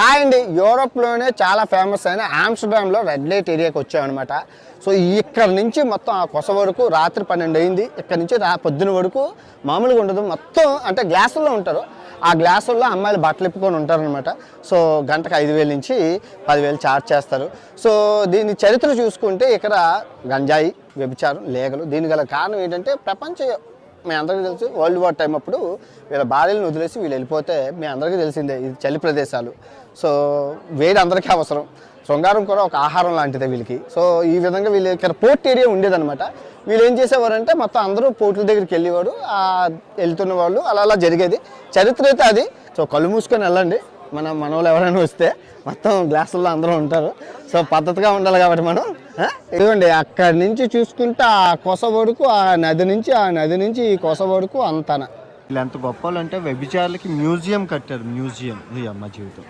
అండి యూరోప్లోనే చాలా ఫేమస్ అయిన ఆమ్స్టర్డామ్లో రెడ్ లైట్ ఏరియాకి వచ్చామన్నమాట. సో ఇక్కడ నుంచి మొత్తం ఆ కొస వరకు రాత్రి 12 అయింది. ఇక్కడ నుంచి పొద్దున వరకు మామూలుగా ఉండదు. మొత్తం అంటే గ్లాసుల్లో ఉంటారు. ఆ గ్లాసుల్లో అమ్మాయిలు బట్టలు ఇప్పుకొని ఉంటారనమాట. సో గంటకు 5,000 నుంచి 10,000 ఛార్జ్ చేస్తారు. సో దీని చరిత్ర చూసుకుంటే ఇక్కడ గంజాయి, వ్యభిచారం, లేగలు. దీని గల కారణం ఏంటంటే మీ అందరికీ తెలుసు వరల్డ్ వార్ టైం అప్పుడు వీళ్ళ భార్యలను వదిలేసి వీళ్ళు వెళ్ళిపోతే మీ అందరికీ తెలిసిందే ఇది చలి ప్రదేశాలు. సో వేడి అందరికీ అవసరం. శృంగారం కూడా ఒక ఆహారం లాంటిదే వీళ్ళకి. సో ఈ విధంగా వీళ్ళు ఇక్కడ పోర్ట్ ఏరియా ఉండేదన్నమాట. వీళ్ళు ఏం చేసేవారంటే మొత్తం అందరూ పోర్టుల దగ్గరికి వెళ్ళేవారు, వెళ్తున్న వాళ్ళు అలా జరిగేది. చరిత్ర అయితే అది. సో కళ్ళు మూసుకొని వెళ్ళండి. మన వాళ్ళు ఎవరైనా వస్తే మొత్తం గ్లాసుల్లో అందరూ ఉంటారు. సో పద్ధతిగా ఉండాలి కాబట్టి మనం ఇదిగోండి అక్కడి నుంచి చూసుకుంటే ఆ కొస వరకు ఆ నది నుంచి ఈ కొస వరకు అంతన. వీళ్ళు ఎంత గొప్పలు అంటే వ్యభిచారులకి మ్యూజియం కట్టారు. మ్యూజియం ఇది అమ్మ జీవితం.